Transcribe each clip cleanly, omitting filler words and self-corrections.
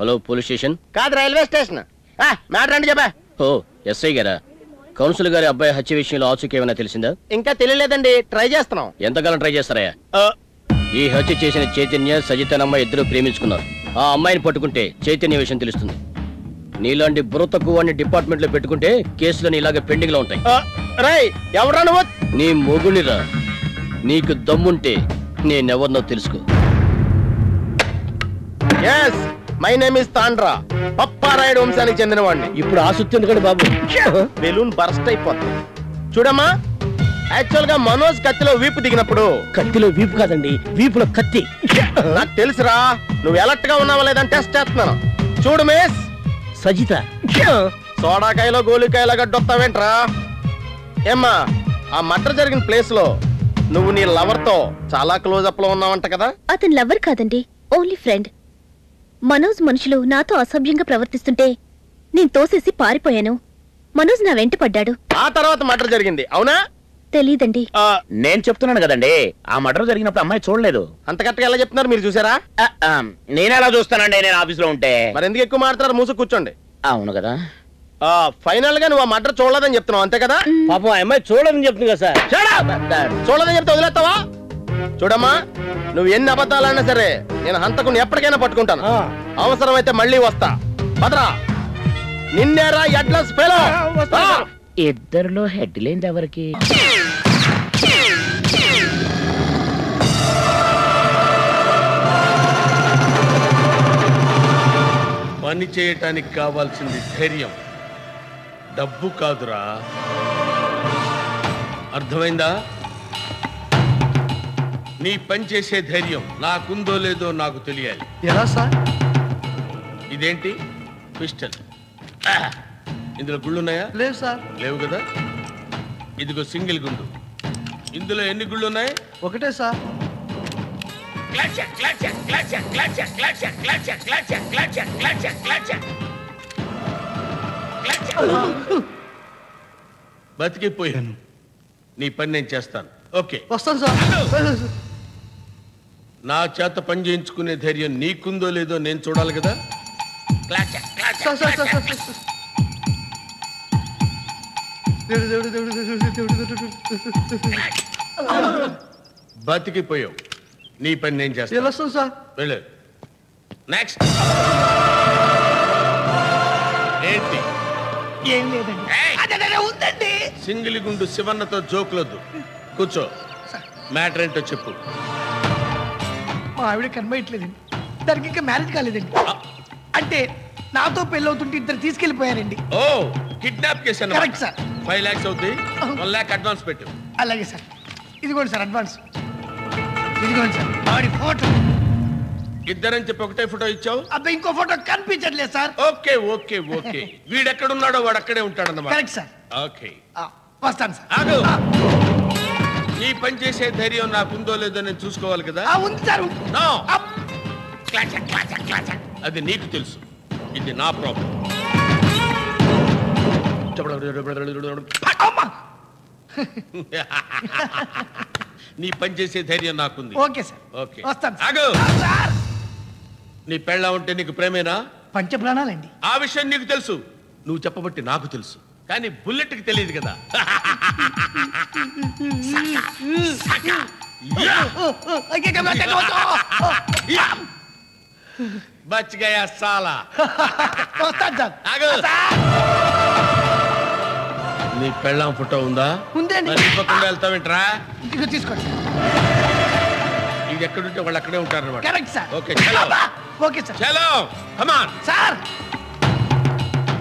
Hello police station కాదు railway station matter అంటే చెప్పా. ఓ ఎస్ఐ గారా? కౌన్సిల్ గారి అబ్బాయి హత్య విషయంలో ఆచూకీ ఏమైనా తెలిసిందా? ఇంకా తెలియలేదండి, ట్రై చేస్తున్నాం. ఎంతకాలం ట్రై చేస్తారయ్యా? ఈ హత్య చేసిన చైతన్య సజితనమ్మ ఇద్దరు ప్రేమించుకున్నారు. ఆ అమ్మాయిని పట్టుకుంటే చైతన్య విషయం తెలుస్తుంది. నీలాంటి బుర్ర తక్కువ డిపార్ట్మెంట్ లో పెట్టుకుంటే కేసులని ఇలాగే పెండింగ్ లో ఉంటాయి. ఎవరా నువ్వు? నీ మొగునిరా. నీకు దమ్ముంటే నేనెవరినో తెలుసుకో. My name is Tandra, Papparayudu వంశానికి చెందిన వాడిని. ఇప్పుడు ఆసక్తి ఎందుకండి బాబు? బెలూన్ బర్స్ట్ అయిపోతుంది. చూడమ్మా, యాక్చువల్ గా మనోజ్ కత్తిలో వీపు దిగినప్పుడు. కత్తిలో వీపు కాదండి, వీపులో కత్తి. నాకు తెలుసురా, నువ్వు ఎలర్ట్ గా ఉన్నావా లేదని టెస్ట్ చేస్తున్నాను. చూడు మిస్ సజిత, సోడాకాయలో గోలికాయలో గడ్డొస్తావేంట్రా? ఏమ్మా, ఆ మర్డర్ జరిగిన ప్లేస్ లో నువ్వు నీ లవర్ తో చాలా క్లోజ్ అప్ లో ఉన్నావంట కదా? అతను లవర్ కాదండి, ఓన్లీ ఫ్రెండ్. మనోజ్ మనుషులు నాతో అసభ్యంగా ప్రవర్తిస్తుంటే నేను తోసేసి పారిపోయాను. మనోజ్ నా వెంట పడ్డాడు. ఆ తర్వాత మర్డర్ జరిగింది, అవునా? తెలీదండి. నేను చెప్తున్నాను కదండి, ఆ మర్డర్ జరిగినప్పుడు అమ్మాయి చూడలేదు. అంత కరెక్ట్గా ఎలా చెప్తున్నారు? మీరు చూసారా? నేనెలా చూస్తానండి, నేను ఆఫీస్ లో ఉంటే. మరి ఎందుకు ఎక్కువ మాట్లాడారు? మూసు కూర్చోండి. అవును కదా. ఫైనల్ గా నువ్వు ఆ మర్డర్ చూడలేదని చెప్తున్నావు, అంతే కదా? పాపం ఆ అమ్మాయి చూడదని చెప్తుంది కదా సార్. చూడదని చెప్తే వదిలేస్తావా? చూడమ్మా, నువ్వు ఎన్ని అబద్ధాలైనా సరే నేను హంతకుని ఎప్పటికైనా పట్టుకుంటాను. అవసరమైతే మళ్ళీ వస్తా. భద్రా, నిన్నేరా అడ్రస్ ఫెలో. ఇద్దరులో హెడ్ లేని ఎవరికి? పని చేయటానికి కావాల్సింది ధైర్యం, డబ్బు కాదురా. అర్థమైందా? నీ పని చేసే ధైర్యం నాకుందో లేదో నాకు తెలియాలి. ఎలా సార్? ఇదేంటి పిస్టల్? ఇందులో గుళ్ళున్నాయా? లేదు సార్. లేవు కదా. ఇదిగో సింగిల్ గుండు. ఇందులో ఎన్ని గుళ్ళు ఉన్నాయి? ఒకటే సార్. బతికిపోయాను. నీ పని నేను చేస్తాను. ఓకే, వస్తాను సార్. నా చేత పని చేయించుకునే ధైర్యం నీకుందో లేదో నేను చూడాలి కదా. బతికిపోయావు. నీ పని నేను చేస్తాను సార్. వెళ్ళు. నెక్స్ట్. ఏంటి? ఏం లేదండి. సింగిల్ గుండు శివన్నతో జోకులొద్దు. కూర్చో. మ్యాటర్ ఏంటో చెప్పు. మా ఆవిడ కనబడట్లేదండి. దానికి ఇంకా మ్యారేజ్ కాలేదండి. అంటే నాతో పెళ్ళవుతుంటే ఇద్దరు తీసుకెళ్లిపోయారండి. ఓ, kidnap case correct sir. 5 lakhs అవుతుంది. 1 lakh అడ్వాన్స్ పెట్టు. అలాగే సార్. ఇదిగోండి సార్ అడ్వాన్స్. ఇదిగోండి సార్ ఆడి ఫోటో. ఇద్దరని చెప్పి ఒకటే ఫోటో ఇచ్చావు. అబ్బాయి ఇంకో ఫోటో కనిపించట్లేదు సార్. Okay okay okay. వీడెక్కడున్నాడో వాడు అక్కడే ఉంటాడన్నమాట. Correct sir. ఓకే, వస్తాను సార్. ఆగు. నీ పని చేసే ధైర్యం నాకుందో లేదో నేను చూసుకోవాలి కదా. ఉంది సార్. నో. అది నీకు తెలుసు, ఇది నా ప్రాబ్లం. నీ పని చేసే ధైర్యం నాకుంది. Okay sir. ఓకే, వస్తాను. ఆగు. నీ పెళ్ళ ఉంటే నీకు ప్రేమేనా? పంచ ప్రాణాలండి. ఆ విషయం నీకు తెలుసు, నువ్వు చెప్పబట్టి నాకు తెలుసు. కానీ బుల్లెట్ కి తెలియదు కదా. బచ్ గయా సాలా. నీ పెళ్ళాం ఫోటో ఉందా? ఉందండి. ఇవ్వకుండా వెళ్తావేంట్రా? ఇదిగో తీసుకోండి. ఇది ఎక్కడుంటే వాళ్ళు అక్కడే ఉంటారు అన్నమాట. Correct sir. ఓకే, చలో. Okay sir. చలో, కమ్ ఆన్. సార్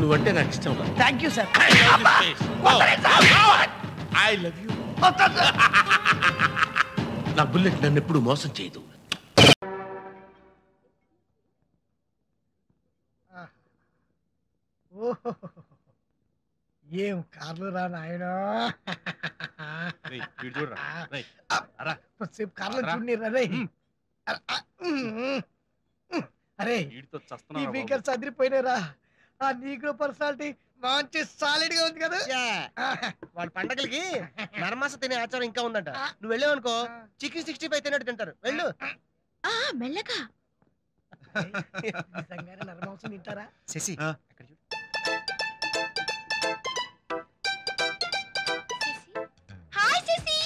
నువ్వంటే నాకు ఇష్టం. Thank you sir. I love you. నా బుల్లెట్ నన్ను ఎప్పుడు మోసం చేయదు. ఏం కార్లు రా నాయనా. సేపు కార్లో చూడరా రే. అరే ఈ వీకర్స్ అదిరిపోయినారా. ఆ నీగ్రో పర్సనాలిటీ మంచి సాలిడ్ గా ఉంది కదా. వాళ్ళ పండగలకి నరమాస తినే ఆచారం ఇంకా ఉందంట. నువ్వు వెళ్ళావనుకో చికెన్ 65 తిన్నట్టు తింటారు. వెళ్ళు. మెల్లగా. నిజంగానే నరమాంసం తింటారా? Shashi hi Shashi.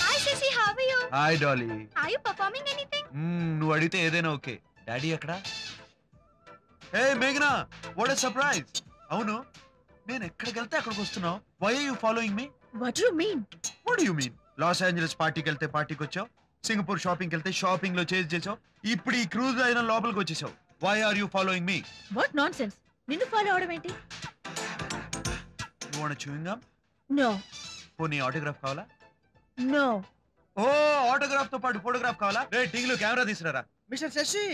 Hi Shashi, how are you? Hi Dolly. Are you performing anything? నువ్వు అడిగితే ఏదైనా ఓకే. డాడీ ఎక్కడ? హే మేఘనా, వాట్ ఎ సర్ప్రైజ్. అవును, నేను ఎక్కడికి వెళ్తే అక్కడికి వస్తున్నావు. Why are you following me? What do you mean? What do you mean? Los Angeles పార్టీకి వెళ్తే పార్టీకి వచ్చావు, సింగపూర్ షాపింగ్కి వెళ్తే షాపింగ్ లో చేంజ్ చేసావు, ఇప్పుడు ఈ క్రూజ్ అయిన లోపలికి వచ్చేసావు. Why are you following me? What nonsense. నిన్ను ఫాలో అవడం ఏంటి? You want chewing gum? No పోనీ ఆటోగ్రాఫ్ కావాలా? నో. ఓ, ఆటోగ్రాఫ్ తో పాటు ఫోటోగ్రాఫ్ కావాలా? రే టింగ్లు కెమెరా తీసుకురారా. Mister Shashi,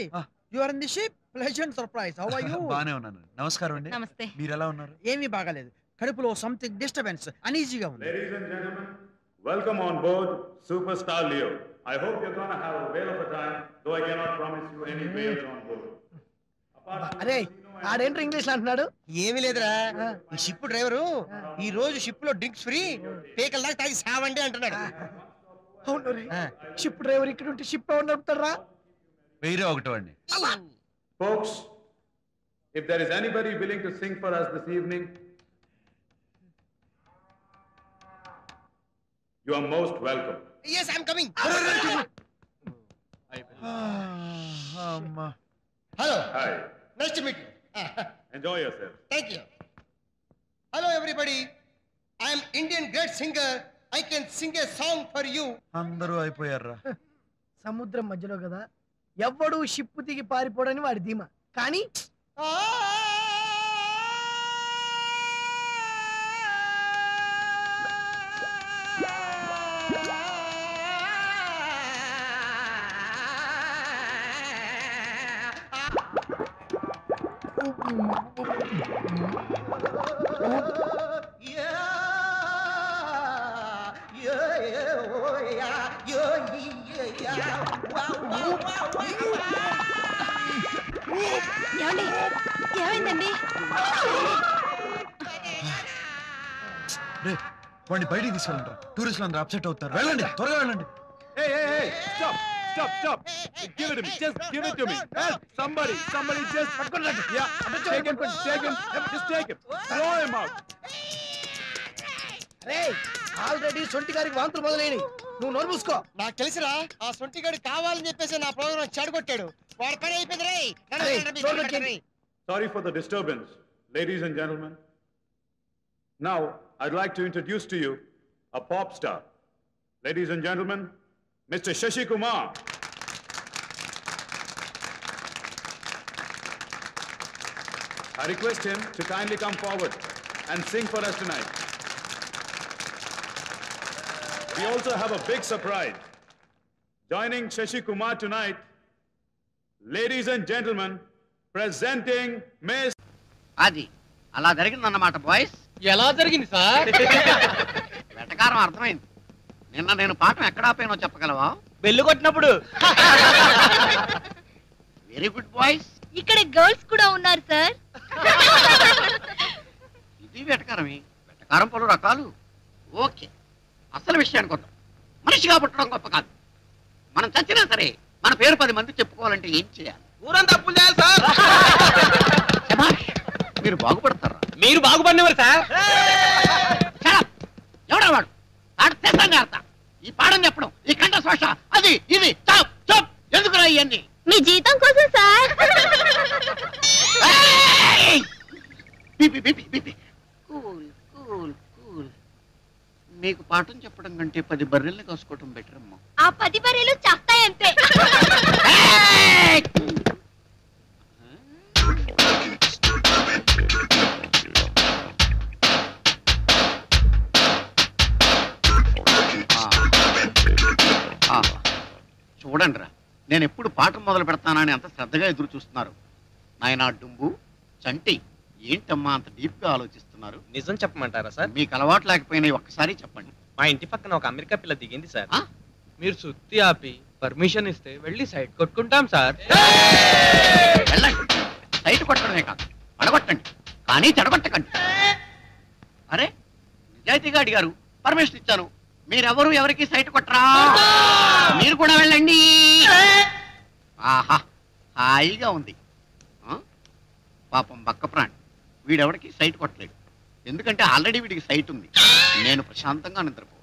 you are in the ship. Pleasant surprise. How are you? బానే ఉన్నాను. నమస్కారం అండి. నమస్తే. మీరు ఎలా ఉన్నారు? ఏమీ బాగాలేదు. కడుపులో సంథింగ్ డిస్టర్బెన్స్, అనీజీగా ఉంది. Ladies and gentlemen, welcome on board Superstar Leo. I hope you're gonna have a whale of a time, though I cannot promise you any whales on board. అరే ఆడేంట్రా ఇంగ్లీష్ అంటున్నాడు? ఏమీ లేదురా, ఈ షిప్ డ్రైవరు ఈ రోజు ship లో drinks free, పేకల్లాగా తాగి సావండి అంటున్నాడు. అవును రే, షిప్ డ్రైవర్ ఇక్కడ ఉంటే షిప్ ఎవరు నడుపుతారా? వేరే ఒకటి అండి. Folks, if there is anybody willing to sing for us this evening, you are most welcome. Yes, I'm coming. అమ్మా. Hello. Hi. Nice to meet you. Enjoy yourself. Thank you. Hello everybody. I am Indian great singer. I can sing a song for you. అందరూ అయిపోయారా? సముద్రం మధ్యలో కదా, ఎవ్వడు ship దిగి పారిపోవడని వాడి ధీమా. కానీ ఏమైందండి? రే, వాడిని బయటికి తీసుకెళ్ళండి. టూరిస్టులు అందరూ అప్సెట్ అవుతారు. వెళ్ళండి, త్వరగా వెళ్ళండి. Hey, hey, hey! Stop! Stop! Stop! Give it to me! Just give it to me! Help! Somebody! Somebody just... Yeah! Take him! Take him! Just take him! Throw him out! Ray, already సొంటి గారికి వాంతులు మొదలైనవి. నువ్వు నోరు మూసుకో. నాకు తెలుసురా, ఆ సొంటిగాడు కావాలని చెప్పేసి నా ప్రోగ్రామ్ చెడగొట్టాడు. వాడి పని అయిపోయింది రే. Sorry for the disturbance, ladies and gentlemen. Now, I'd like to introduce to you a pop star. Ladies and gentlemen, Mr. Shashi Kumar. I request him to kindly come forward and sing for us tonight. We also have a big surprise. Joining Shashi Kumar tonight, ladies and gentlemen, presenting Miss... అది అలా జరిగిందన్నమాట boys. ఎలా జరిగింది sir? వెటకారం అర్థమైంది. నిన్న నేను పాఠం ఎక్కడ ఆపానో చెప్పగలవా? బెల్లు కొట్టినప్పుడు. Very good boys. ఇక్కడ గర్ల్స్ కూడా ఉన్నారు సార్. ఇది వెటకారమే. వెటకారం పలు రకాలు. ఓకే, అసలు విషయానికి వద్దాం. మనిషిగా పుట్టడం గొప్ప కాదు. మనం చచ్చినా సరే మన పేరు 10 మంది చెప్పుకోవాలంటే ఏం చేయాలి? ఊరంతా అప్పులు చేయాలి సార్. శభాష్, మీరు బాగుపడతారా? మీరు బాగుపడినవారు సార్. ఎవడా వాడు? ఆడు తెసంగా అర్థం. ఈ పాఠం చెప్పడం, ఈ కంఠ శ్వాస, అది ఇది చాప్ చాప్ ఎందుకురా ఇవన్నీ? మీ జీతం కోసం సార్. Cool cool cool. మీకు పాఠం చెప్పడం కంటే 10 బర్రెల్ని కాసుకోవటం బెటర్ అమ్మా. ఆ 10 బర్రెలు చస్తాయంతే. చూడండి రా, నేను ఎప్పుడు పాఠం మొదలు పెడతానని అంత శ్రద్ధగా ఎదురు చూస్తున్నారు. నాయనా డుంబు, చంటి, ఏంటమ్మా అంత డీప్ గా ఆలోచిస్తున్నారు? నిజం చెప్పమంటారా సార్? మీకు అలవాటు లేకపోయినా ఒక్కసారి చెప్పండి. మా ఇంటి పక్కన ఒక అమెరికా పిల్ల దిగింది సార్. మీరు సుత్తి ఆపి పర్మిషన్ ఇస్తే వెళ్ళి సైట్ కొట్టుకుంటాం సార్. వెళ్ళండి, సైట్ కొట్టడమే కాదు పడగొట్టండి, కానీ చెడగొట్టకండి. అరే, నిజాయితీగా అడిగారు, పర్మిషన్ ఇచ్చాను. మీరెవరు ఎవరికి సైట్ కొట్టరా? మీరు ఆహా హాయిగా ఉంది. పాపం బక్క ప్రాణి వీడెవడికి సైట్ కొట్టలేడు, ఎందుకంటే ఆల్రెడీ వీడికి సైట్ ఉంది. నేను ప్రశాంతంగా నిద్రపోవచ్చు.